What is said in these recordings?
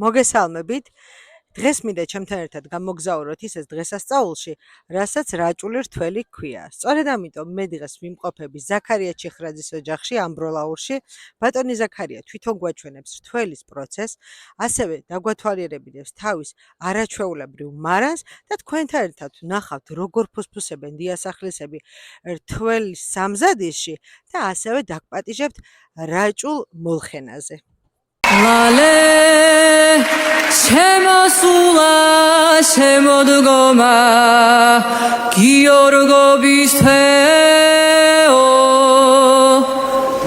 მოგესალმებით. დღეს მინდა ჩემთან ერთად გამოგზაუროთ ისეთ დღესასწაულში, რასაც რაჭული რთველი ჰქვია. სწორედ ამიტომ მე დღეს ვიმყოფები ზაქარია ჩიხრაძის ოჯახში, ამბროლაურში. ბატონი ზაქარია თვითონ გვაჩვენებს რთველის პროცესს, ასევე დაგვათვალიერებინებს თავის არაჩვეულებრივ მარანს და თქვენთან ერთად ვნახავთ, როგორ ფუსფუსებენ დიასახლისები რთველის სამზადისში და ასევე დაგპატიჟებთ რაჭულ მოლხენაზე. ლალე შემოსულა შემოდგომა გიორგობის თეო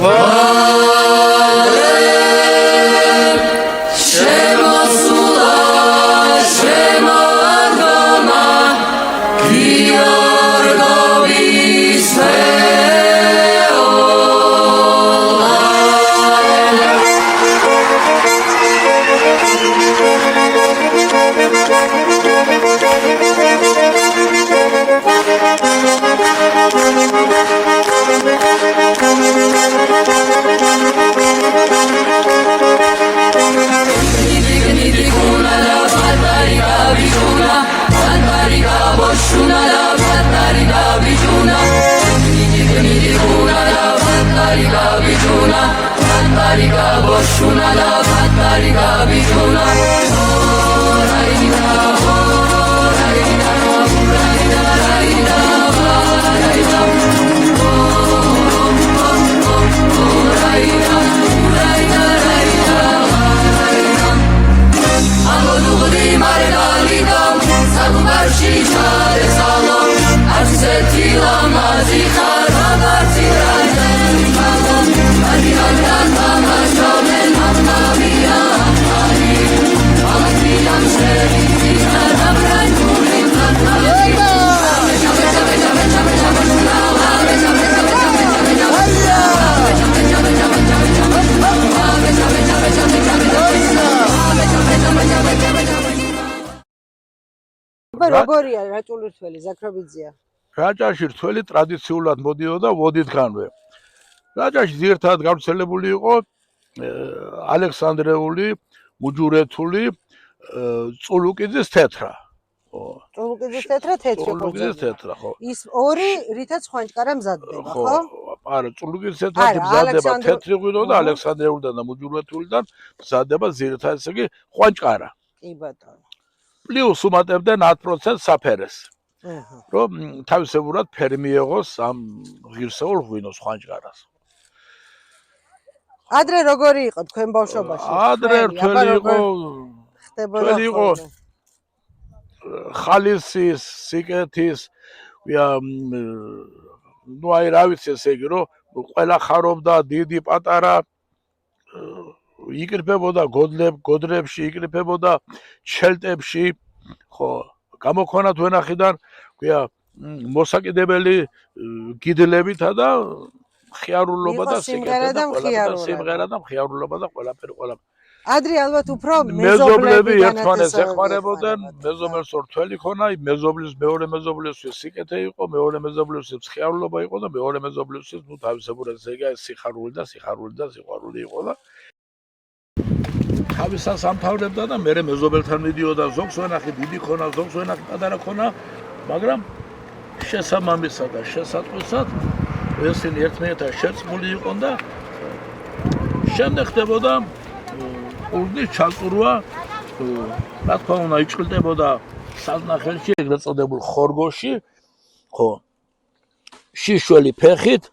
ლალე შემოსულა შემოდგომა გიორგობის თეო როგორია რაჭული რთველი ზაქრობიძია? რაჭაში რთველი ტრადიციულად მოდიოდა ვოდითგანვე. რაჭაში ძირითადად გავრცელებული იყო ალექსანდრეული, მუჯურეთული, წულუკიძის თეთრა. წულუკიძის თეთრა, თეთრი წულუკიძის თეთრა, ხო. ის ორი, რითაც ხვანჭკარა მზადდება, ხო? არა, წულუკიძის თეთრად მზადდება თეთრი ღვინო და ალექსანდრეულიდან და მუჯურეთულიდან მზადდება ძირითადად ესე იგი ხვანჭკარა. კი ბატონო. პლუს უმატებდნენ 10% საფერეს. რომ თავისებურად ფერი მიეღოს ამ ღირსეულ ღვინოს ხვანჭკარას. ადრე როგორი იყო თქვენ ბავშვობაში? ადრე რთველი იყო ხალისის, სიკეთის, ნუ აი რა ვიცი ესე იგი რომ ყველა ხარობდა დიდი პატარა იკრიფებოდა გოდრებში, იკრიფებოდა ჩელტებში, ხო, გამოქონათ ვენახიდან, ქვია, მოსაკიდებელი გიდლებითა და ხიარულობა და სიმღერა და ყველაფერი. ადრე ალბათ უფრო მეზობლები ერთმანეთს ეხმარებოდნენ, მეზობელს რთველი ქონა, მეზობლის მეორე მეზობლისთვის სიკეთე იყო, მეორე მეზობლისთვის ხიარულობა იყო და მეორე მეზობლისთვის ნუ თავისებურად ესე იგი სიხარული და სიყვარული იყო და თავისას ამთავრებდა და მერე მეზობელთან მიდიოდა, ზოგს ვენახი დიდი ქონა, ზოგს ვენახი პატარა ქონა, მაგრამ შესაბამისად და შესატყვისად ესენი ერთმანეთთან შერწყმული იყვნენ და შემდეგ ხდებოდა ურნის ჩაწურვა, რა თქმა უნდა, იჭრილდებოდა საზნახელში, ეგრეთ წოდებულ ხორგოში, ხო, შიშველი ფეხით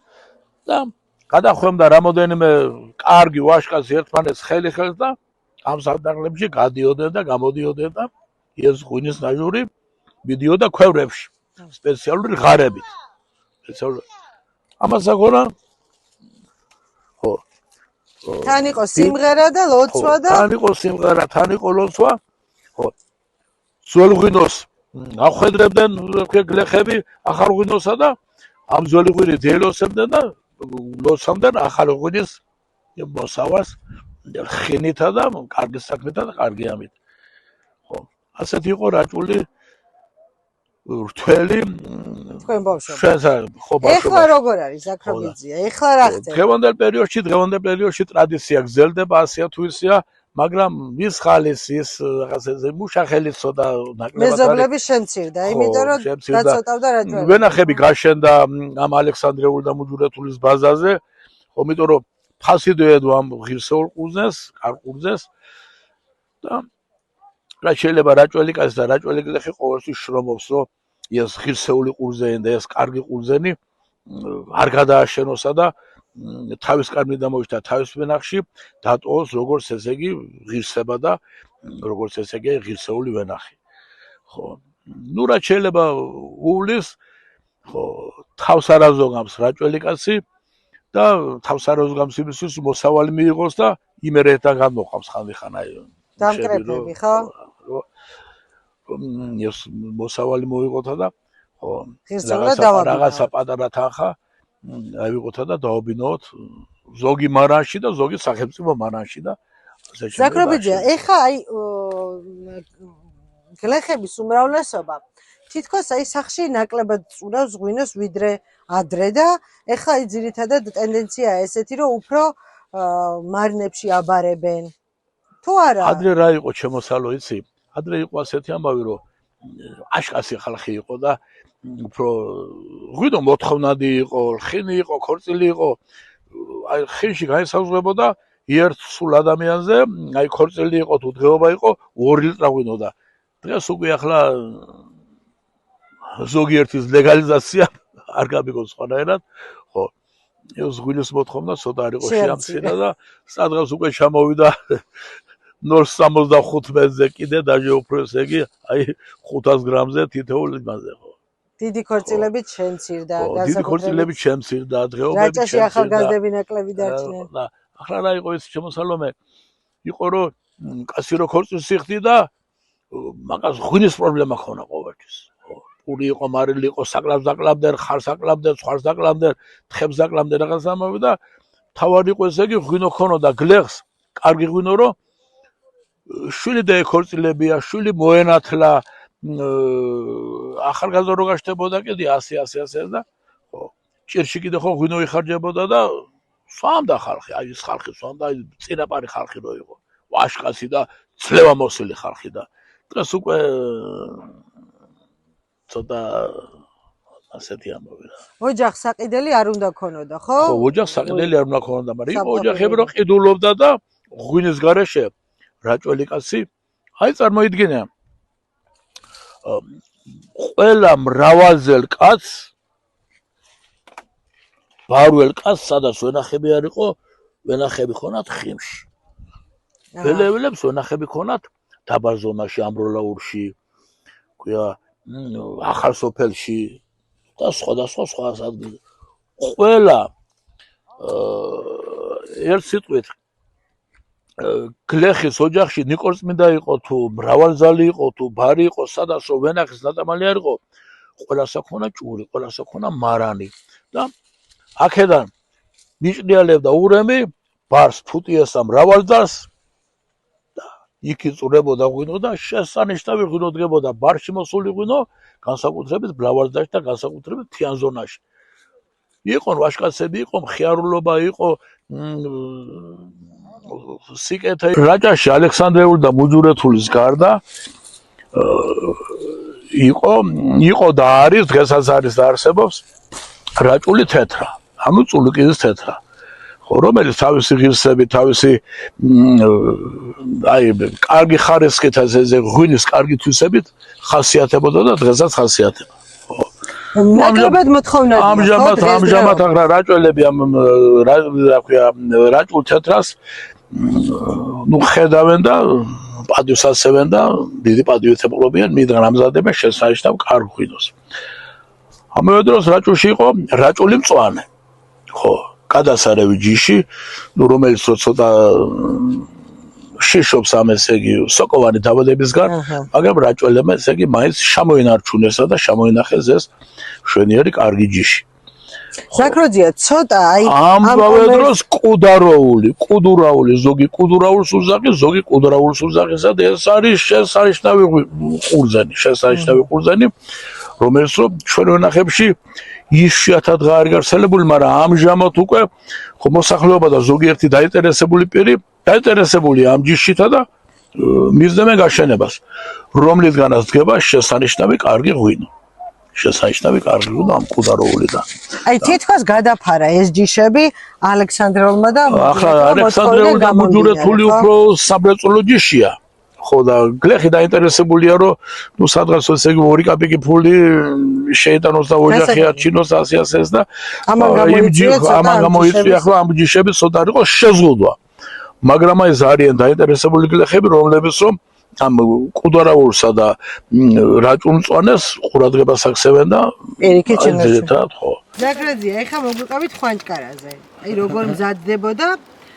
და გადახვემდა რამოდენიმე კარგი ვაშკას ერთმანეთს ხელს და ამ საზნახელებში გადიოდნენ და გამოდიოდნენ და ეს ღვინის ნაჟური მიდიოდა ქვევრებში, სპეციალური ღარებით. ამას აგონა ხო თან იყო სიმღერა და ლოცვა და თან იყო სიმღერა, თან იყო ლოცვა, ხო. ძველ ღვინოს ახვედრებდნენ გლეხები ახალ ღვინოსა და ამ ძველი ღვინით ელოსებდნენ და ლოცავდნენ ახალ ღვინის მოსავალს ხინითა და კარგი საქმეთა და კარგი ამით. ხო. ასეთი იყო რაჭული რთველი თქვენ ბავშვობა. ხო, ეხლა როგორ არის ზაქრობიძია? ეხლა რა ხდება? დღევანდელ პერიოდში ტრადიცია გრძელდება, ასეა თუ ისეა, მაგრამ ის ხალის ის რაღაცა მუშახელი ცოტა ნაკლებად არის. მეზობლები შემცირდა, იმიტომ რომ გაწოტავდა რაჭველი. ვენახები გაშენდა ამ ალექსანდრეულ და მუჯურეთულის ბაზაზე, იმიტომ რომ ფასი დოედო ამ ღირსეულ ყურძენს, კარყურძენს და რაც შეიძლება რაჭველი კაცი და რაჭველი გლეხი ყოველთვის შრომობს, რომ ეს ღირსეული ყურძენი და ეს კარგი ყურძენი არ გადააშენოსა და თავის კარგი დამოიჭდა თავის ვენახში დატოვოს როგორც ესე იგი ღირსება და როგორც ესე იგი ღირსეული ვენახი. ხო, ნუ რაც შეიძლება უვლის, ხო, თავს არ აზოგამს რაჭველი კაცი და თავს არ აზოგამს იმისთვის მოსავალი მიიღოს და იმერეთთან გამოყავს ხანდახან აი დამკრეფები, ხო? ეს მოსავალი მოიღოთა და ხო რაღაცა პატარა თანხა ავიღოთა და დაობინოთ ზოგი მარანში და ზოგი სახელმწიფო მარანში და ასე შემდეგ. ზაქრობიძე, ეხა აი გლეხების უმრავლესობა თითქოს აი სახში ნაკლებად წურავს ღვინოს ვიდრე ადრე და ეხა აი ძირითადად ტენდენციაა ესეთი, რომ უფრო მარნებში აბარებენ. თუ არა? ადრე რა იყო ჩემოსალო იცი? ადრე იყო ასეთი ამბავი, რომ აშკასი ხალხი იყო და უფრო ღვინო მოთხოვნადი იყო, ხინი იყო, ქორწილი იყო. აი ხინში გაისაზღვრებოდა ერთ სულ ადამიანზე, აი ქორწილი იყო თუ დღეობა იყო 2 ლიტრი ღვინო და დღეს უკვე ახლა ზოგიერთის ლეგალიზაცია არ გამიგოს სხვანაირად, ხო. ეს ღვინის მოთხოვნა ცოტა არ იყო შეამცირა და სადღაც უკვე ჩამოვიდა 0.65 მეტრზე კიდე დაჟე უფრო ესე იგი აი 500 გრამზე თითოეულ იმაზე, ხო. დიდი ქორწილებით შემცირდა, დიდი ქორწილებით შემცირდა, დღეობები შემცირდა. რაჭაში ახალგაზრდები ნაკლები დარჩნენ. და ახლა რა იყო ეს შემოსალომე? იყო რომ კაცი რო ქორწილს იხდი და მაგას ღვინის პრობლემა ქონა ყოველთვის. პური იყო, მარილი იყო, საკლავს დაკლავდნენ, ხარს აკლავდნენ, სხვას დაკლავდნენ, თხებს დაკლავდნენ რაღაც ამავე და თავად იყო ესე იგი ღვინო ქონოდა გლეხს, კარგი ღვინო რო შვილი და ეკორწილებია, შვილი მოენათლა, ახალგაზრდა რო გაშთებოდა კიდე 100 და ხო, ჭირში კიდე ხო ღვინო იხარჯებოდა და სვამდა ხალხი, აი ეს ხალხი სვამდა, აი წინაპარი ხალხი რო იყო, ვაშკაცი და ძლევამოსილი ხალხი და დღეს უკვე ცოტა ასეთი ამბავი რა. ოჯახს საყიდელი არ უნდა ქონოდა, ხო? ხო, ოჯახს საყიდელი არ უნდა ქონოდა, მაგრამ იყო ოჯახები რო ყიდულობდა და ღვინის გარეშე რაჭველი კაცი, აი წარმოიდგინე. ყველა მრავალძელ კაცს ბარველ კაცს სადაც ვენახები არ იყო, ვენახები ხონათ ხიმში. ველეველებს ვენახები ხონათ დაბა ზონაში, ამბროლაურში, ქვია ახალ სოფელში და სხვადასხვა სხვა ადგილზე. ყველა ერთ სიტყვით გლეხის ოჯახში ნიკორწმინდა იყო თუ მრავალძალი იყო თუ ბარი იყო, სადაც რომ ვენახის ნატამალი არ იყო, ყველასა ქონა ჭური, ყველასა ქონა მარანი და აქედან მიჭრიალებდა ურემი ბარს, ფუტიესა, მრავალძალს და იქ იწურებოდა ღვინო და შესანიშნავი ღვინო დგებოდა ბარში მოსული ღვინო, განსაკუთრებით მრავალძალში და განსაკუთრებით მთიან ზონაში. იყო ვაშკაცები, იყო მხიარულობა, იყო სიკეთე. რაჭაში ალექსანდრეულ და მუჯურეთულის გარდა იყო და არის, დღესაც არის და არსებობს რაჭული თეთრა, ანუ წულუკის თეთრა. ხო, რომელიც თავისი ღირსებით, თავისი აი კარგი ხარისხით, ესე ღვინის კარგი თვისებით ხასიათებოდა და დღესაც ხასიათება. ნაკლებად მოთხოვნადია. ამჟამად აღრა რაჭველები ამ რა ქვია რაჭულ თეთრას ნუ ხედავენ და პატივს ასევენ და დიდი პატივით ეპყრობიან, მიდან ამზადებენ შესანიშნავ კარგ ღვინოს. ამავე დროს რაჭულში იყო რაჭული მწვანე. ხო, გადასარევი ჯიში, ნუ რომელიც ცოტა შიშობს ამ ესე იგი სოკოვანი დაბადებისგან, მაგრამ რაჭველებმა ესე იგი მაინც შემოინარჩუნესა და შემოინახეს ეს შვენიერი კარგი ჯიში. ზაქროძია, ცოტა აი ამავე დროს კუდურაული, ზოგი კუდურაულს უზაღის, ზოგი კუდურაულს უზაღისა და ეს არის შესანიშნავი ყურძენი, რომელიც რომ ჩვენ ვენახებში იშვიათად არ გავრცელებული, მაგრამ ამჟამად უკვე მოსახლეობა და ზოგიერთი დაინტერესებული პირი დაინტერესებულია ამ ჯიშითა და მისდევენ გაშენებას, რომლისგანაც დგება შესანიშნავი კარგი ღვინო. შესანიშნავი კარგი ღვინო ამ ყუდაროულიდან. აი თითქოს გადაფარა ეს ჯიშები ალექსანდრეულმა და ახლა ალექსანდრეული და მუჯურეთული უფრო სამრეწველო ჯიშია. ხო და გლეხი დაინტერესებულია რომ ნუ სადღაც ესე იგი 2 კაპიკი ფული შეიტანოს და ოჯახი არჩინოს ასიასეს და ამან გამოიწვია ახლა ამ ჯიშები ცოტა იყოს შეზღუდვა. მაგრამ აი ზარიან დაინტერესებული გლეხები რომლებიც რომ ამ ყუდარაულსა და რაჭუნწვანეს ყურადღებას აქცევენ და პირიქით ძირითადად ხო. ზაგრაძია, ეხლა მოგვიყავით ხვანჭკარაზე. აი როგორ მზადდებოდა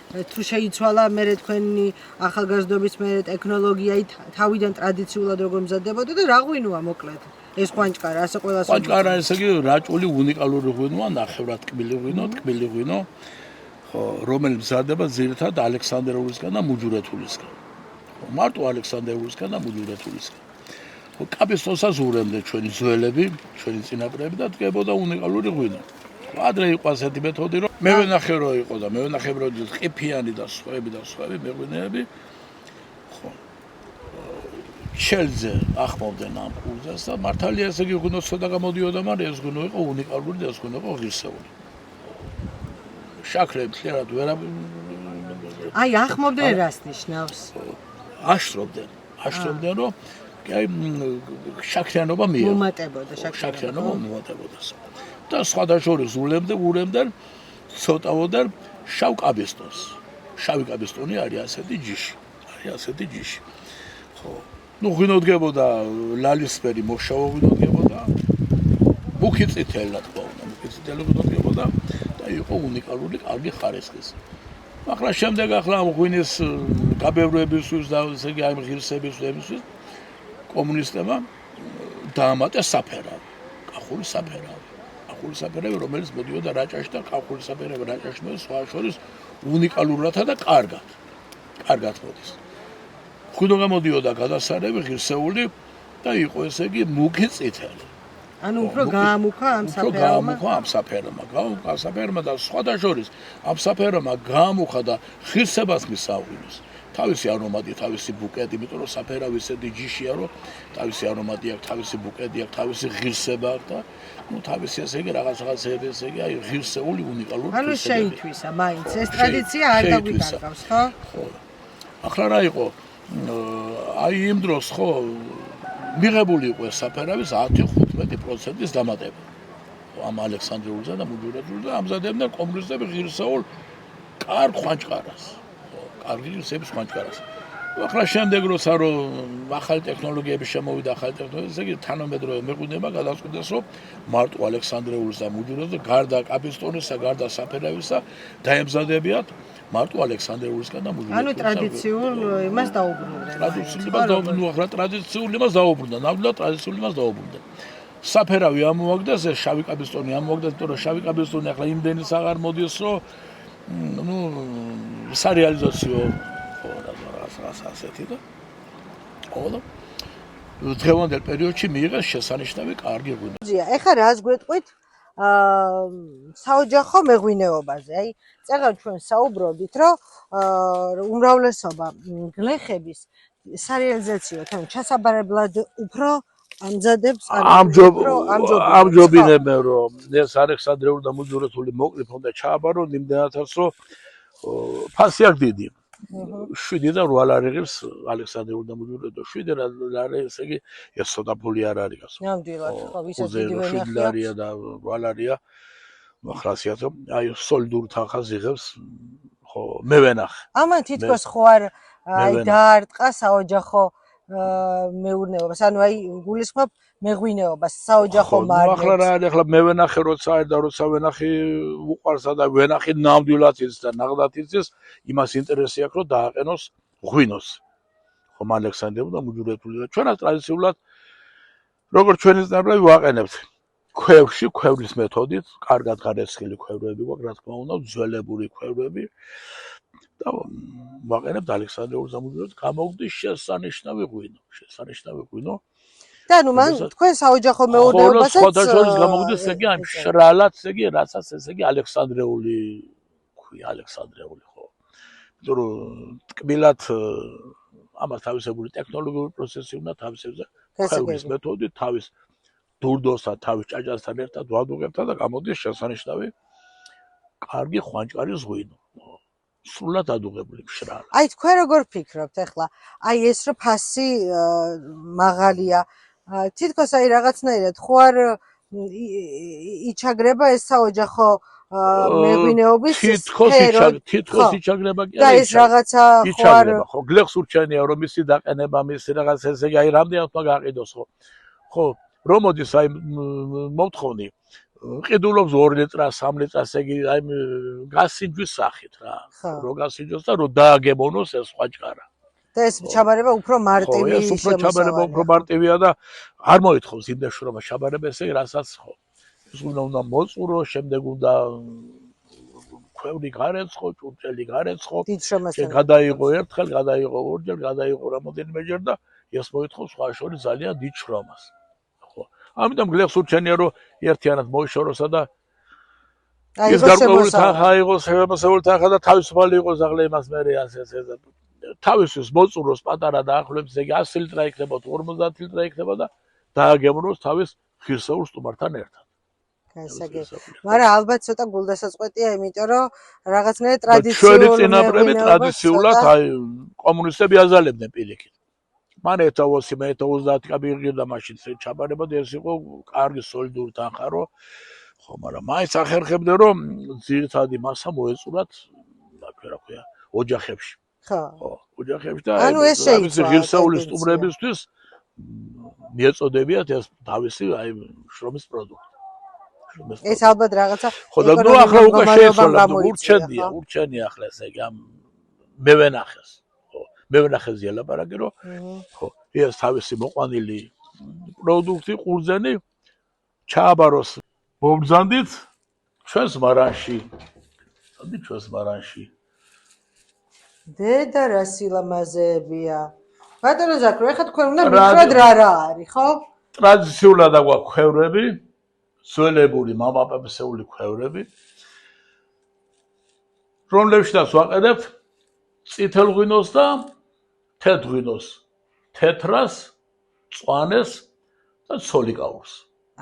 თუ შეიცვალა მე თქვენი ახალგაზრდობის მე ტექნოლოგია თავიდან ტრადიციულად როგორ მზადდებოდა და რა ღვინოა მოკლედ ეს ხვანჭკარა ასე ყველას ხვანჭკარა ესე იგი რაჭული უნიკალური ღვინოა ნახევრად ტკბილი ღვინო ხო რომელიც მზადდება ძირითადად ალექსანდრეულისგან და მუჯურეთულისგან ხო მარტო ალექსანდრეულისგან და მუჯურეთულისგან ხო კაპისტონსაც ურემდნენ ჩვენი ძველები ჩვენი წინაპრები და დგებოდა უნიკალური ღვინო ადრე იყო ასეთი მეთოდი რომ მე ვენახე რომ იყო და მე ვენახე რომ ყიფიანი და სხვები მეღვინეები ხო ჩელზე ახმოვდნენ ამ კურსს და მართალია ესე იგი ღვინო ცოტა გამოდიოდა მაგრამ ეს ღვინო იყო უნიკალური და ეს ღვინო იყო ღირსეული შაქრები ხერად ვერა აი ახმოვდნენ რას ნიშნავს აშრობდნენ რომ აი შაქრიანობა მიიღო მომატებოდა შაქრიანობა მომატებოდა და სხვადასხვა ურემდნენ ცოტავდნენ შავ კაბისტონს. შავი კაბისტონი არის ასეთი ჯიში. ხო. ნუ ღვინო დგებოდა ლალისფერი მოშავო ღვინო დგებოდა. მუქი წითელი თქო უნდა, მუქი წითელი ღვინო დგებოდა და იყო უნიკალური კარგი ხარისხის. ახლა შემდეგ ამ ღვინის გაბევრებისთვის და ესე იგი აი ღირსებისთვის კომუნისტებმა დაამატეს საფერავი. კახური საფერავი, რომელიც მოდიოდა რაჭაში და კახური საფერავი რაჭაში მოდის სხვა შორის უნიკალურათა და კარგად მოდის. ღვინო გამოდიოდა გადასარევი, ღირსეული და იყო ესე იგი მუქი წითელი. ანუ უფრო გაამუქა ამ საფერმა და სხვა შორის ამ საფერმა გაამუქა და ღირსებას მისაღვინოს. თავისი არომატი, თავისი ბუკეტი, იმიტომ რომ საფერავი ისეთი ჯიშია, რომ თავისი არომატი აქვს, თავისი ბუკეტი აქვს, თავისი ღირსება აქვს და ну თავისი ესე იგი რაღაცები ესე იგი აი ღირსეული უნიკალური ანუ შეითვისა მაინც ეს ტრადიცია არ დაგვიკარგავს ხო? ხო. ახლა რა იყო აი იმ დროს ხო მიღებული იყო საფერავის 10-15% დამატება. ამ ალექსანდრეულსა და მუჯურეთულსა და ამზადებდნენ კომუნისტები ღირსეულ კარგ ხვანჭკარას. კარგი ღირსების ხვანჭკარას. ახლა შემდეგ როცა რომ ახალი ტექნოლოგიები შემოვიდა, ესე იგი თანამედროვე მეღვინება გადაწყვიტეს რომ მარტო ალექსანდრეულს და მუჯურეთს და გარდა კაპისტონისა, გარდა საფერავისა დაემზადებიათ მარტო ალექსანდრეულისგან და მუჯურეთს. ანუ ტრადიციულ იმას დაუბრუნდნენ. ტრადიციულ იმას დაუბრუნდნენ, ნამდვილად ტრადიციულ იმას დაუბრუნდნენ. საფერავი ამოაგდეს, ეს შავი კაპისტონი ამოაგდეს, იმიტომ რომ შავი კაპისტონი ახლა იმდენის აღარ მოდის, რომ ну სარეალიზაციო ასეთი და ხოლო დღევანდელ პერიოდში მიიღეს შესანიშნავი კარგი ღვინო. ეხლა რას გვეტყვით საოჯახო მეღვინეობაზე. აი წეგან ჩვენ საუბრობდით, რომ უმრავლესობა გლეხების სარეალიზაციო თან ჩასაბარებლად უფრო ამზადებს ამჯობინებენ რომ ეს ალექსანდრეული და მუჯურეთული მოკლიფ უნდა ჩააბარონ იმდენადაც რომ ფასი აქვს დიდი. 7 და 8 ლარი ღირს ალექსანდრეული და მუჯურეთი და 7 ლარი ესე იგი ეს ცოტა ფული არ არის. ნამდვილად ხო ვისაც დიდი ვენახია. 7 ლარია და 8 ლარია. ახლა აი სოლიდურ თანხას იღებს ხო მე ვენახე. ამან თითქოს ხო არ აი დაარტყა საოჯახო მეურნეობას, ანუ აი გულისხმობ მეღვინეობას, საოჯახო მარკეტს. ახლა რა არის, ახლა მე ვენახე როცა და როცა ვენახი უყარსა და ვენახი ნამდვილად იცის და ნაღდად იცის, იმას ინტერესი აქვს რომ დააყენოს ღვინოს. ხომ ალექსანდრეული და მუჯურეთული და ჩვენაც ტრადიციულად როგორც ჩვენი წინაპრები ვაყენებთ ქვევში, ქვევრის მეთოდით, კარგად გარესხილი ქვევრები გვაქვს, რა თქმა უნდა, ძველებური ქვევრები. და ვაყენებთ ალექსანდრეულს და მუჯურეთს გამოგვდის შესანიშნავი ღვინო. და ნუ მან თქვენ საოჯახო მეურნეობასაც სხვადასხვა გამოგვდის ესე იგი ამ შრალად ესე იგი რასაც ესე იგი ალექსანდრეული ხო. ტკბილად ამას თავისებური ტექნოლოგიური პროცესი უნდა თავისებზე ქვევრის მეთოდი თავის დურდოსთან თავის ჭაჭასთან ერთად ვადუღებთ და გამოდის შესანიშნავი კარგი ხვანჭარი ზღვინო სრულად ადუღებული მშრალი. აი თქვენ როგორ ფიქრობთ ახლა? აი ეს რომ ფასი მაღალია, თითქოს აი რაღაცნაირად ხო არ იჩაგრება ეს საოჯახო მეღვინეობის თითქოს იჩაგრება კი და ეს რაღაცა ხო არ ხო გლეხს ურჩენია რომ მისი დაყენება მისი რაღაც ესე აი რამდენად უნდა გაყიდოს ხო რომ მოდის აი მოვთხოვნი ყიდულობს 2 ლიტრას 3 ლიტრას ეგ აი გასინჯვის სახით რა რო გასინჯოს და რო დააგებონოს ეს ხვაჭკარა და ეს ჩაბარება უფრო მარტივი ეს უფრო ჩაბარება უფრო მარტივია და არ მოითხოვს იმდეშრომა ჩაბარება ესე რასაც ხო ეს უნდა მოწურო შემდეგ უნდა ქვევრი გარეცხო ჭურჭელი გარეცხო გადაიღო ერთხელ გადაიღო ორჯერ გადაიღო რამოდენიმეჯერ და ეს მოითხოვს სხვა შორის ძალიან დიდ შრომას ხო ამიტომ გლეხს ურჩენია რომ ერთიანად მოიშოროსა და ის გარკვეული თანხა აიღოს შემოსეული თანხა და თავისუფალი იყოს ახლა იმას მე ასე თავისთვის მოწუროს პატარა დაახლოებით ეგ 100 ლიტრა იქნება 50 ლიტრა იქნება და დააგებროს თავის ღირსეულ სტუმართან ერთად მაგრამ ალბათ ცოტა გულდასაწყვეტია, იმიტომ რომ რაღაცნაირად ტრადიციული ჩვენი წინაპრები ტრადიციულად აი კომუნისტები აზალებდნენ პირიქით. მან 2020 მე 30 კაბიღირდა მაშინ ჩაბარება და ეს იყო კარგი სოლიდური თანხა რო ხო, მაგრამ მაინც ახერხებდნენ რომ ძირითადი მასა მოეწურათ, რა ქვია, ოჯახებში. ხო, ოჯახებში და ეს ღირსეული სტუმრებისთვის მიეწოდებიათ ეს თავისი აი შრომის პროდუქტი. ეს ალბათ რაღაცა ხო და ნუ ახლა უკვე შეეცვალა ურჩენია ახლა ესე იგი ამ მევენახეს ხო მევენახეზე ლაპარაკი რომ ხო ეს თავისი მოყვანილი პროდუქტი ყურძენი ჩააბაროს მომბრძანდით ჩვენს მარანში დედა რა სილამაზეებია ბატონო ზაქრო ეხლა თქვენ უნდა მითხრათ რა არის ხო ტრადიციულად აგვაქვს ქვევრები სველებული მამაპაპისეული ქვევრები რომლებშიც ვაყენებთ წითელ ღვინოს და თეთრ ღვინოს თეთრას წვანეს და ცოლიკაურს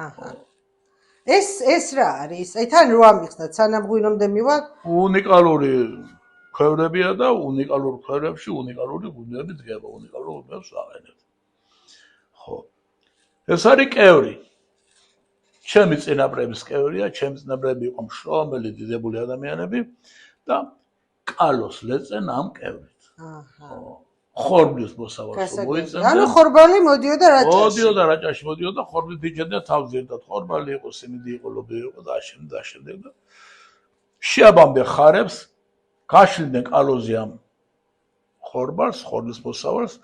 აჰა ეს რა არის აი თან რო ამიხსნათ სანამ ღვინომდე მივალ უნიკალური ქვევრებია და უნიკალურ ქვევრებში უნიკალური ღვინოები დგება უნიკალურ ღვინოებს ვაყენებთ ხო ეს არის კევრი ჩემი წინაპრების კევრია, ჩემი წინაპრები იყო მშრომელი დიდებული ადამიანები და კალოს ლეწენ ამ კევრით. აჰა. ხორბლის მოსავალს მოიწევდა. ანუ ხორბალი მოდიოდა რაჭაში. მოდიოდა რაჭაში, მოდიოდა ხორბლით იჭერდა თავს ერთად. ხორბალი იყო, სიმინდი იყო, ლობი იყო და შემდეგ და შეაბამბე ხარებს გაშლიდნენ კალოზე ამ ხორბალს, ხორბლის მოსავალს,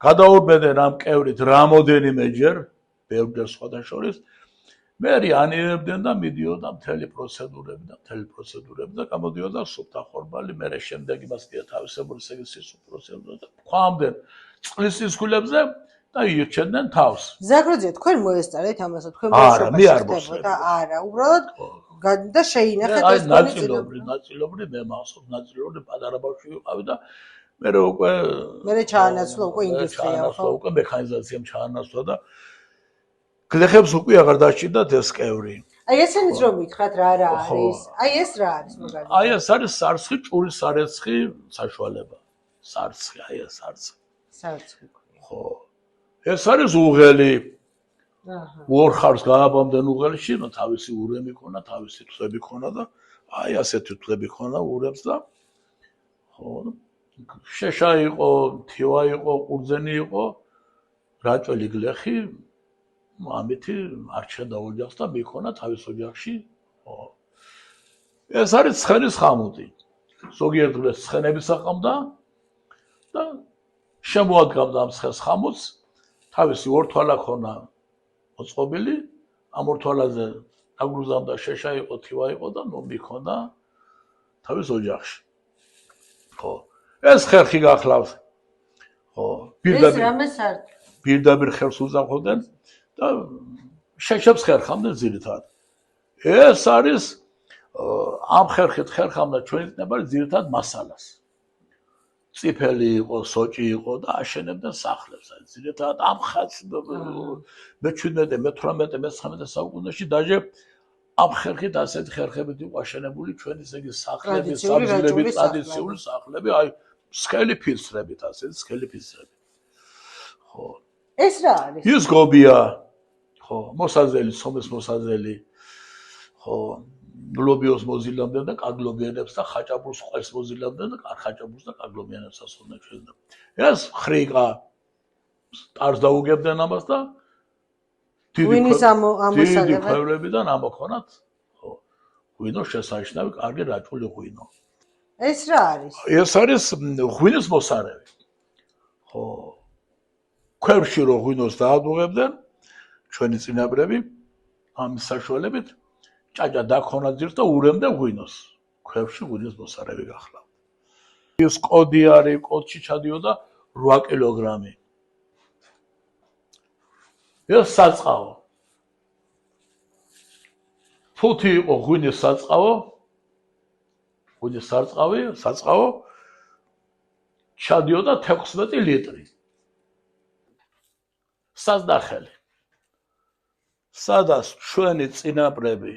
გადაურბედნენ ამ კევრით რამოდენიმეჯერ, ბევრჯერ სხვათა შორის მერი ანირებდნენ და მიდიოდა მთელი პროცედურები და გამოდიოდა სუფთა ხორბალი, მერე შემდეგ იმას დია თავისებური სეგის პროცედურა და ქვამდნენ წყლის სისქულებზე და ირჩენდნენ თავს. ზაქროძე, თქვენ მოესწარეთ ამასო, თქვენ მოხდებოდა? არა, უბრალოდ და შეინახეთ ეს ნაწილობრივ მე მახსოვს, ნაწილობრივ პატარა ბავშვი ვიყავი და მერე უკვე ჩაანაცვლა უკვე ინდუსტრია, ხო? უკვე მექანიზაციამ ჩაანაცვლა და გლეხებს უკვე აღარ დაჭირდათ ეს კევრი. აი ესენიც რომ მითხრათ რა არის? აი ეს რა არის მაგალითად? აი ეს არის სარცხი, ჭურის სარეცხი საშუალება. სარცხი, აი ეს სარცხი. სარცხი. ხო. ეს არის უღელი. აჰა. ორხარს გააბამდნენ უღელში, ნუ თავისი ურემი ქონა, თავისი თვლები ქონა და აი ასეთი თვლები ქონა ურემს და ხო. შეშა იყო, თივა იყო, ყურძენი იყო, რაჭველი გლეხი ამითი არჩენდა ოჯახს და მიქონა თავის ოჯახში. ეს არის ცხენის ხამუტი. ზოგიერთ დღეს ცხენების აყამდა და შემოადგამდა ამ ცხენს ხამუტს. თავისი ორთვალა ქონა მოწყობილი, ამ ორთვალაზე აგრუზამდა შეშა იყო, თივა იყო და ნუ მიქონა თავის ოჯახში. ხო. ეს ხერხი გახლავს. ხო. პირდაპირ ხერხს უზამხობდნენ. და შეშებს ხერხამდე ძირითადად. ეს არის ამ ხერხით ხერხამდე ჩვენ იტნებარი ძირითადად მასალას. წიფელი იყო, სოჭი იყო და აშენებდნენ სახლებს. ძირითადად ამ ხალხს მე-17, მე-18 საუკუნეში დაჟე ამ ხერხით ასეთ ხერხებით იყო აშენებული ჩვენი ესე იგი სახლები, სამძილები, ტრადიციული სახლები, აი სქელი ფიცრებით, ასეთი სქელი ფიცრებით. ხო. ეს რა არის? ის გობია. ხო, მოსაზელი, სომეს მოსაზელი. ხო, ლობიოს მოზილამდენ და კაგლობიანებს და ხაჭაპურს ყელს მოზილამდენ და ხაჭაპურს და კაგლობიანებს ასწორდნენ შეიძლება. ეს ხრიკა ტარს დაუგებდნენ ამას და ვინის ამოსაღებად დიდი ქვევრებიდან ამოქონათ. ხო, ღვინო შესანიშნავი, კარგი რაჭული ღვინო. ეს რა არის? ეს არის ღვინის მოსარევი. ხო, ქვევრში რო ღვინოს დაადუღებდნენ ჩვენი წინაპრები ამის საშუალებით ჭაჭა დაქონა ძირს და ურემდა ღვინოს. ქვევრში ღვინის მოსარევი გახლა. ის კოდი არის, კოდში ჩადიოდა 8 კილოგრამი. ეს საწყაო. ფუთი იყო ღვინის საწყაო. ღვინის საწყაო ჩადიოდა 16 ლიტრი. საზნახელი. სადაც ჩვენი წინაპრები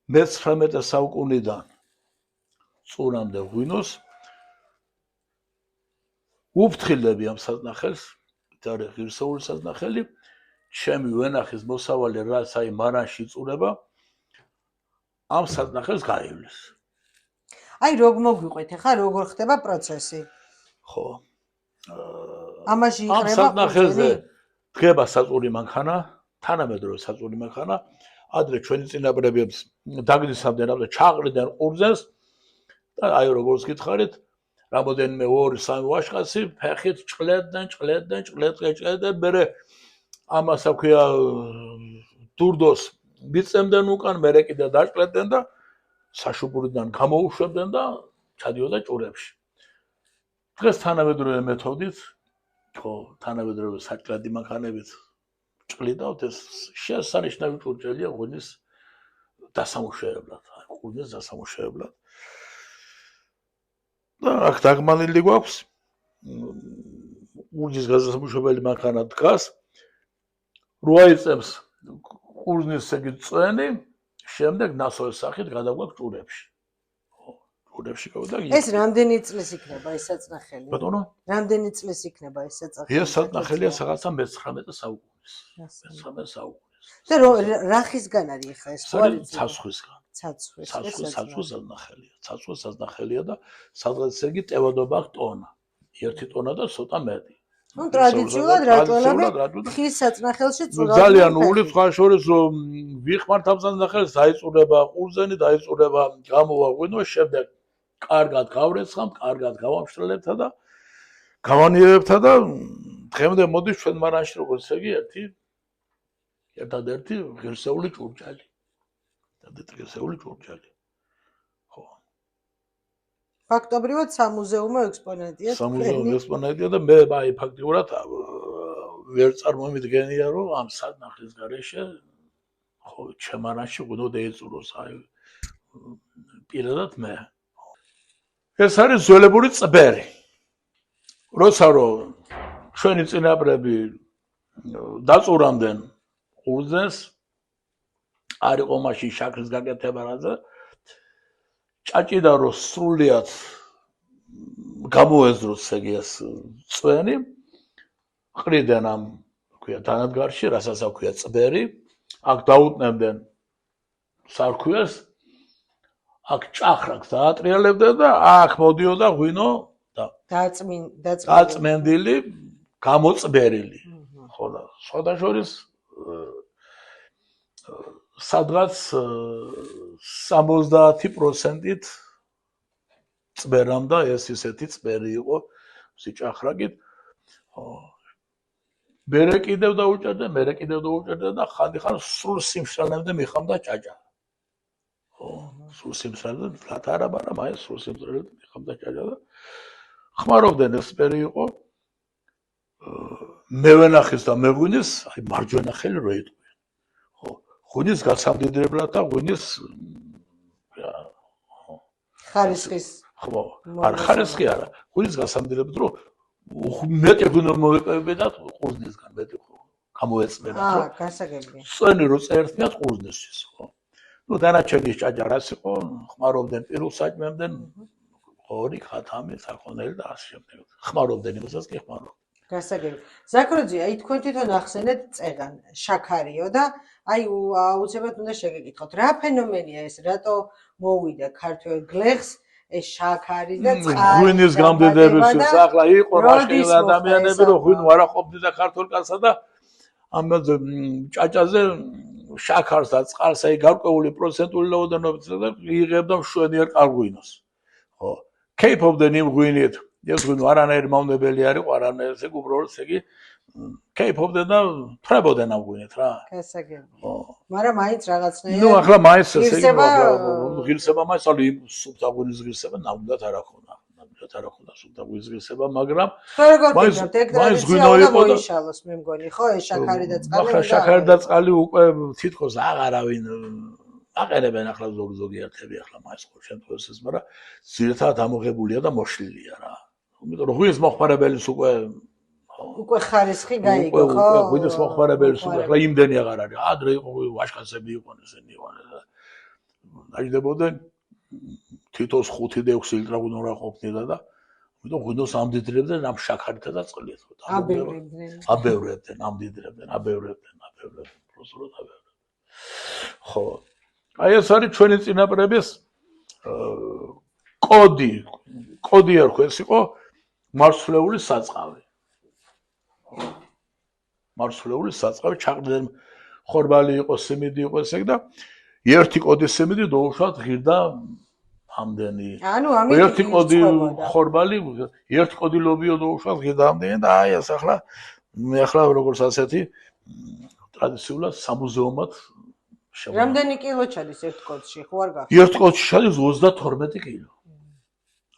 მე-19 საუკუნიდან წურამდე ღვინოს უფრთხილები ამ საზნახელს, და ღირსეული საზნახელი, ჩემი ვენახის მოსავალი რაც აი მარანში წურება ამ საზნახელს გაივლის. აი როგორ მოგვიყვეთ ახლა როგორ ხდება პროცესი? ხო. ამაში ამ იყრება საზნახელზე დგება საწური მანქანა, თანამედროვე საწური მანქანა, ადრე ჩვენი წინაპრებებს დაგდისავდნენ და ჩაყრიდნენ ყურძენს და აი როგორც გითხარით, რამოდენიმე 2-3 ვაშკაცი ფეხით ჭყლედნენ, მერე ამას აქვია დურდოს მიწემდნენ უკან, მერე კიდე დაჭყლედნენ და საშუბურიდან გამოუშვებდნენ და ჩადიოდა ჭურებში. დღეს თანამედროვე მეთოდით, ხო, თანამედროვე საჭყლადი მანქანებით ჭყლიდავთ, ეს შესანიშნავი ჭურჭელია ღვინის დასამუშავებლად, ღვინის დასამუშავებლად. და აქ დაგმანილი გვაქვს ღვინის გაზამუშავებელი მანქანა დგას 8 წელს ღვინის ეგ წვენი შემდეგ ნასოეს სახით გადაგვაქვს ჭურებში. ხო, ჭურებში გავიდა. ეს რამდენი წლის იქნება ეს საწნახელი? ბატონო, რამდენი წლის იქნება ეს საწნახელი? ეს საწნახელია რაღაცა მე-19 საუკუნის. მე-19 საუკუნის. და რა ხისგან არის ახლა ეს კოალიცია? ცაცხვისგან. ცაცხვის საზნახელია. ცაცხვის საზნახელია და სადღაც იგი ტევადობა ტონა. 1 ტონა და ცოტა მეტი. ნუ ტრადიციულად რაჭველები ხის საწნახელში წურავდნენ. ძალიან უული სხვა შორის რომ ვიხმართ ამ საწნახელს, დაიწურება ყურძენი, დაიწურება გამოვა ღვინო, შემდეგ კარგად გავრეცხამთ, კარგად გავამშრალებთ და გავანიერებთ და დღემდე მოდის ჩვენ მარანში როგორც იგი ერთადერთი ღირსეული ჭურჭელი. ხო. ფაქტობრივად სამუზეუმო ექსპონატია. სამუზეუმო ექსპონატია და მე აი ფაქტიურად ვერ წარმომიდგენია რომ ამ საწნახლის გარეშე ხო ჩემარაში ღვინო დაეწუროს აი პირადად მე. ეს არის ძველებური წბერი. როცა რომ ჩვენი წინაპრები დაწურამდნენ ყურძენს არ იყო მაშინ შაქრის გაკეთება რაზე ჭაჭიდა რომ სრულიად გამოეზროს ეგ ეს წვენი ყრიდნენ ამ ქვია დანადგარში რასაც აქვია წბერი აქ დაუტნებდნენ სარქვეს აქ ჭახრაკს დაატრიალებდნენ და აქ მოდიოდა ღვინო და დაწმენდილი გამოწბერილი ხო და სხვადასხვის სადღაც 70%-ით წბერამდა ეს ისეთი წბერი იყო სიჭახრაკით. მერე კიდევ დაუჭერდა და ხანდახან სრულ სიმშრალემდე მიხამდა ჭაჭა. სრულ სიმშრალემდე ფლათ არა, მაგრამ აი სრულ სიმშრალემდე მიხამდა ჭაჭა და ხმარობდნენ ეს წბერი იყო მევენახის და მეღვინის აი მარჯვენა ხელი რო იყო. ღვინის გასამდიდრებლად და ღვინის ხო, არ ხარისხი არა. ღვინის გასამდელებს რომ მეტი ღვინო მოეპებედათ ყურძნისგან, მეტი გამოეწმენათ, რომ გასაგებია. წვენი რო წერტნიათ ყურძნისთვის, ხო. ნუ დანარჩენი ჭაჭარას იყო, ხმარობდნენ პირველ საჭმემდენ ორი ხათამი საქონელი და ასე შემდეგ. ხმარობდნენ იმასაც კი ხმარობდნენ. გასაგებია. ზაქროძე, აი თქვენ თვითონ ახსენეთ წეგან, შაქარიო და აი აუცილებლად უნდა შეგეკითხოთ, რა ფენომენია ეს, რატო მოვიდა ქართველ გლეხს ეს შაქარი და წყალი. ღვინის გამდიდრებისთვის ახლა იყო რაშკილი ადამიანები, რომ ღვინო არ აყოფდიდა ქართულ კაცსა და ამაზე ჭაჭაზე შაქარს და წყალს აი გარკვეული პროცენტული რაოდენობით იღებდა მშვენიერ კარღვინოს. ხო. კეიფობდნენ იმ ღვინით. ეს ღვინო არანაირი მავნებელი არ იყო, არანაირი ესე უბრალოდ ესე იგი კეიფობდნენ და თრებოდნენ ამ ღვინით რა. გასაგებია. მაგრამ მაინც რაღაცნაირად ნუ ახლა მაინც ესე იგი ღირსება- ღირსება მაინცალი სუფთა ღვინის ღირსება ნამდვილად არ ახონა. ნამდვილად არ ახონა სუფთა ღვინის ღირსება, მაგრამ თქვენ როგორ მაინც- გქონდათ ეგ მაინც ტრადიცია ღვინო უნდა იყო და- მოიშალოს მე მგონი, ხო, ეს შაქარი და წყალი. ახლა შაქარი და წყალი უკვე თითქოს აღარავინ აყენებენ ახლა ზოგიერთები ახლა მაინც ყოველ შემთხვევაში ეს, მაგრამ ძირითადად ამოღებულია და მოშლილია რა. იმიტომ რომ ღვინის მოხმარებელის უკვე ხარისხი გაიგო, ხო? უკვე ღვინის მოხმარებელის უკვე ახლა იმდენი აღარ არის. ადრე იყო ვაჟკაცები იყვნენ ესენი იყვნენ. დაიდებოდნენ თითოს 5 და 6 ლიტრა ღვინო რა ყოფნიდა და იმიტომ ღვინოს ამდიდრებდნენ ამ შაქარითა და წყლით. აბევრებდნენ, ამდიდრებდნენ. პროსტოდ აბევრებდნენ. ხო. აი ეს არის ჩვენი წინაპრების კოდი. კოდი არ ხო ეს იყო მარცვლეული საწყავი. მარცვლეული საწყავი ჩაყრდნენ ხორბალი იყო, სიმინდი იყო ესე და ერთი კოდის სიმინდი დაუშვათ ღირდა ამდენი. ანუ ამით ერთი კოდი ხორბალი, ერთი კოდი ლობიო დაუშვათ ღირდა ამდენი და აი ეს ახლა მე ახლა როგორც ასეთი ტრადიციულად სამუზეუმად რამდენი კილო ჩადის ერთ კოდში, ხო არ გახსოვს? ერთ კოდში ჩადის 32 კილო.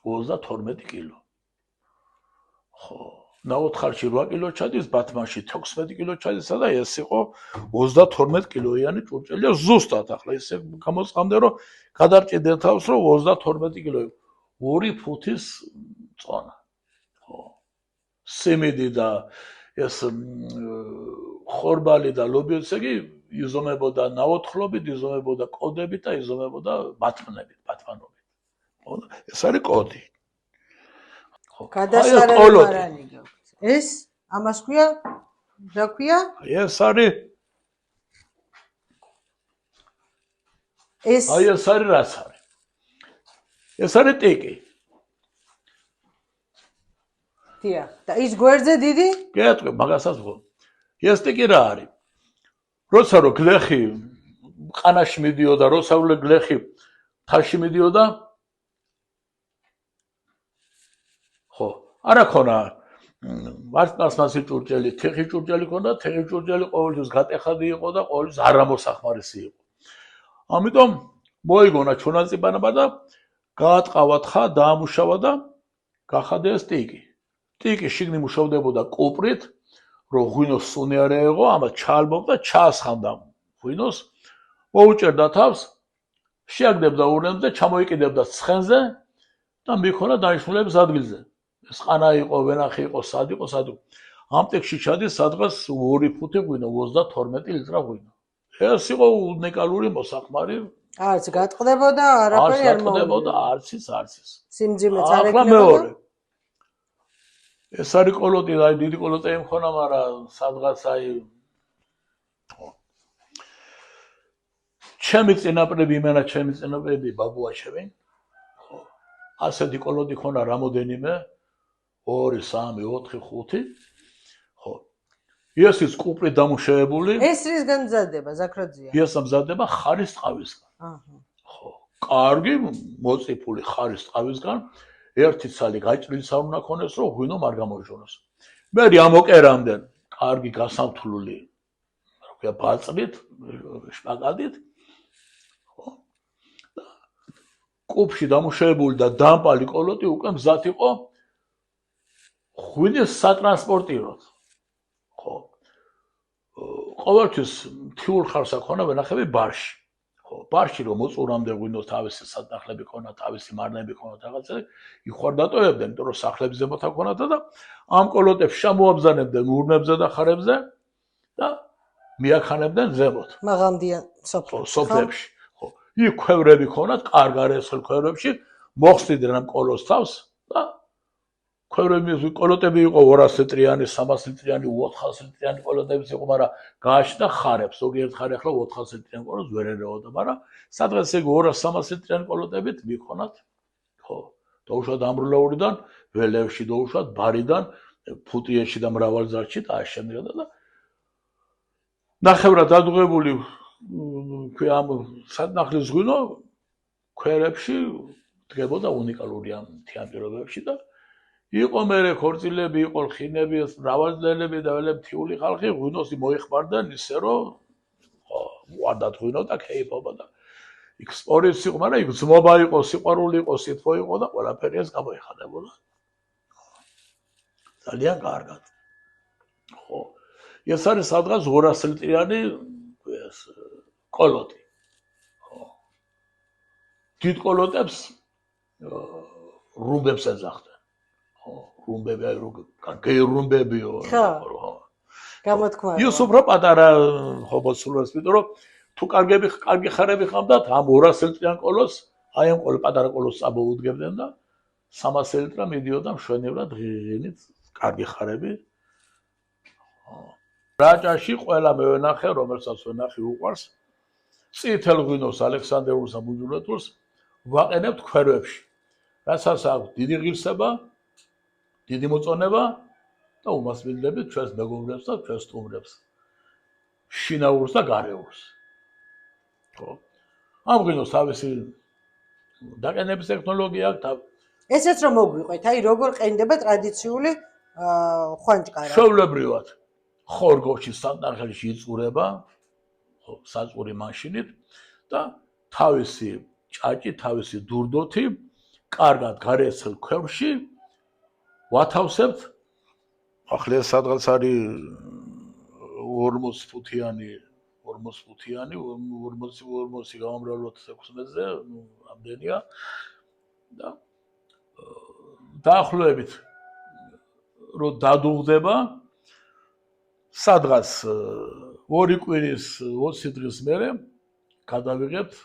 32 კილო. ხო. ნაოთხალში 8 კილო ჩადის, ბათმანში 16 კილო ჩადის და ეს იყო 32 კილოიანი ჭურჭელი და ზუსტად ახლა ესე გამოწყამდე რომ გადარჭიდნენ თავს რომ 32 კილო 2 ფუთის წონა. ხო. სიმინდი და ეს ხორბალი და ლობიო ესე იგი იზომებოდა ნაოთხლობით, იზომებოდა კოდებით და იზომებოდა ბათმანობით. ხო. ეს არის კოდი. გადასარევი მარანი გაქვს. ეს ამას ქვია? რა ქვია? ეს არის ეს აი ეს არის რაც არის. ეს არის ტიკი. დიახ. და ის გვერდზე დიდი? გეტყვი, მაგასაც ხო. ეს ტიკი რა არის? როცა რო გლეხი ყანაში მიდიოდა, როცა რო გლეხი თაში მიდიოდა ხო, არა ქონა მართლმასი ჭურჭელი, თიხი ჭურჭელი ქონდა, თიხი ჭურჭელი ყოველთვის გატეხადი იყო და ყოველთვის არამოსახმარისი იყო. ამიტომ მოიგონა ჩონაწიბანება და გაატყავა თხა, დაამუშავა და გახადა ეს ტიკი. ტიკი შიგნი მუშავდებოდა კუპრით, რომ ღვინოს სუნი არ ეღო, ამას ჩაალბობდა, ჩაასხამდა ღვინოს, მოუჭერდა თავს, შეაგდებდა ურნებს და ჩამოიკიდებდა ცხენზე და მიქონა დანიშნულების ადგილზე. ეს ყანა იყო, ვენახი იყო, სად იყო, სად იყო. ამ ტექში ჩადის სადღაც 2 ფუთი ღვინო, 32 ლიტრა ღვინო. ეს იყო უნიკალური მოსახმარი. არც გატყდებოდა, არაფერი არ მოვიდა. არც ის. სიმძიმეც არ ახლა ეკნებოდა. მეორე. ეს არის კოლოტი, აი დიდი კოლოტი მქონა, მაგრამ სადღაც აი ჩემი წინაპრები, იმენა ჩემი წინაპრები ბაბუაჩები. ხო. ასეთი კოლოტი ქონა რამოდენიმე 2, 3, 4, 5. ხო. ეს ის კუპრით დამუშავებული. ეს რისგან მზადდება, ზაქროძია? ეს მზადდება ხარის ტყავისგან. აჰა. ხო. კარგი მოწიფული ხარის ტყავისგან. ერთი ცალი გაჭრილი არ უნდა ქონდეს, რომ ღვინო არ გამოიჟონოს. მე ამოკერამდე კარგი გასამთლული, რა ქვია, ბაწრით, შპაგადით. ხო. კუპში დამუშავებული და დამპალი კოლოტი უკვე მზად იყო ღვინის სატრანსპორტიროდ. ხო. ყოველთვის მთიულ ხარს აქ ქონა ვენახები ბარში. ბარში რომ მოწურამდე ღვინოს თავისი საწნახლები ქონა, თავისი მარნები ქონა რაღაცა, იქ ხარ დატოვებდნენ, იმიტომ რომ სახლების ზემოთ აქონათა და ამ კოლოტებს შემოაბზანებდნენ ურნებზე და ხარებზე და მიაქანებდნენ ზემოთ. მაღამდიან სოფლებში. იქ ქვევრები ქონათ, კარგ არაცხელ ქვევრებში მოხსნიდნენ ამ კოლოს თავს და ქვევრები კოლოტები იყო 200 ლიტრიანი, 300 ლიტრიანი, 400 ლიტრიანი კოლოტებიც იყო, მაგრამ გააჩნდა ხარებს. ზოგიერთ ხარი ახლა 400 ლიტრიანი კოლოს ვერ ერეოდა, მაგრამ სადღაც ეგ 200-300 ლიტრიანი კოლოტებით მიქონათ. დაუშვათ ამბროლაურიდან, ველევში დაუშვათ, ბარიდან, ფუტიეში და მრავალ ზარდში და ამ შემდგა და ნახევრად დადუღებული ამ საწნახლის ღვინო ქვევრებში დგებოდა უნიკალური ამ თიან პირობებში და იყო მერე ქორწილები, იყო ხინები, მრავალწლელები და ველები მთიული ხალხი ღვინოს მოიხმარდნენ ისე რომ უარდათ ღვინო და ქეიფობა და იქ სპორიც იყო, მაგრამ იქ ძმობა იყო, სიყვარული იყო, სითბო იყო და ყველაფერი ეს გამოიხატებოდა. ძალიან კარგად. ეს არის სადღაც 200 ლიტრიანი ეს კოლოტი. დიდ კოლოტებს რუმბებს ეძახდნენ. რუმბები აი კარგი რუმბებიო. გამოთქმა. ის უფრო პატარა ხობოსულებს, იმიტომ რომ თუ კარგი ხარები ხამდათ ამ 200 ლიტრიან კოლოს, აი ამ პატარა კოლოს წამოუდგებდნენ და 300 ლიტრა მიდიოდა მშვენივრად ღირინით კარგი ხარები. რაჭაში ყველა მე ვენახე, რომელსაც ვენახე უყვარს, წითელ ღვინოს ალექსანდრეულს და ბუჯურეთულს ვაყენებთ ქვევრებში. რასაც აქვს დიდი ღირსება, დიდი მოწონება და უმასპინძლებით ჩვენს მეგობრებს და ჩვენს სტუმრებს. შინაურს და გარეულს. ამ ღვინოს თავისი დაყენების ტექნოლოგია აქვს. ესეც რომ მოგვიყვეთ, აი როგორ ყენდება ტრადიციული ხვანჭკარა. ჩვეულებრივად ხორგოში საწნახელში იწურება, საწური მაშინით და თავისი ჭაჭი, თავისი დურდოთი კარგად გარეცხელ ქვევრში ვათავსებთ. ახლა ეს სადღაც არის 40 ფუთიანი, 40 გამომრავლოთ 16-ზე, ამდენია და დაახლოებით რომ დადუღდება სადღაც 2 კვირის 20 დღის მერე გადავიღებთ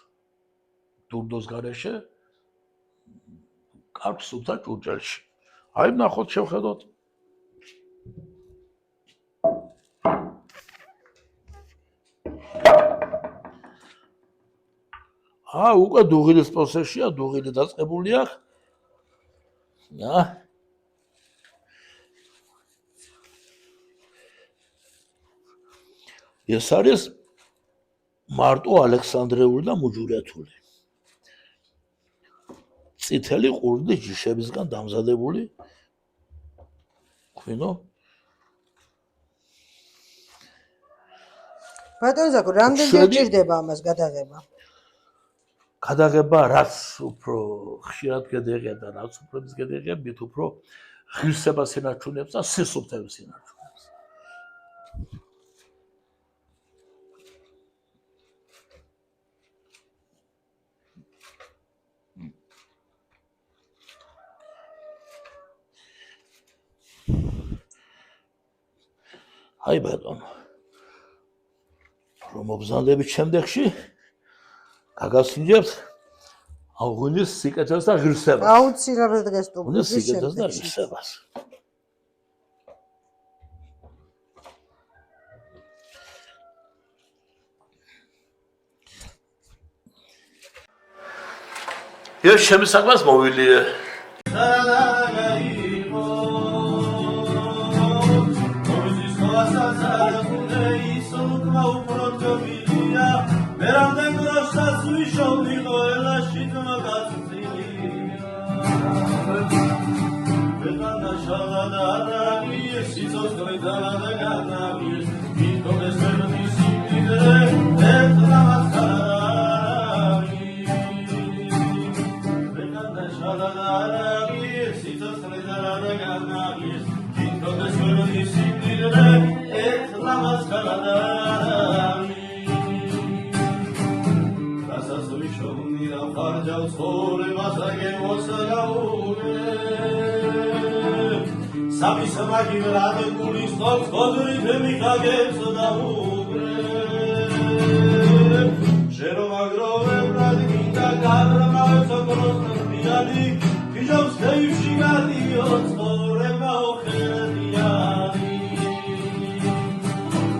დურდოს გარეშე კარგ სუფთა ჭურჭელში. აი ნახოთ შევხედოთ. უკვე დუღილის პროცესია, დუღილი დაწყებულია. ეს არის მარტო ალექსანდრეული და მუჯურეთული. წითელი ყურძნის ჯიშებისგან დამზადებული ღვინო. ბატონ ზაკო, რამდენჯერ ჭირდება ამას გადაღება? გადაღება რაც უფრო ხშირად გედეღია და რაც უფრო გედეღია, მით უფრო ღირსებას ინარჩუნებს და სისუფთეს ინარჩუნებს. აი ბატონო, რომ მობზანდებით შემდეგში გაგასინჯებთ ამ ღვინის სიკეთეს და ღირსებას. აუცილებლად გასტუმრობთ სიკეთეს და ღირსებას. ეს შემისაგმას მოვილია. Sabismagi vrad kulis tot skodri temi kagets da ugre Žero magrove vrad minda kadra malco prostor pijadi Kijov stejuši gadi od store maoherdiadi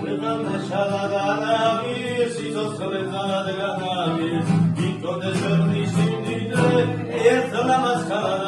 Vedam nešala danavi, sito skrezana de ganami Iko de žerni simdidre, ertala maskala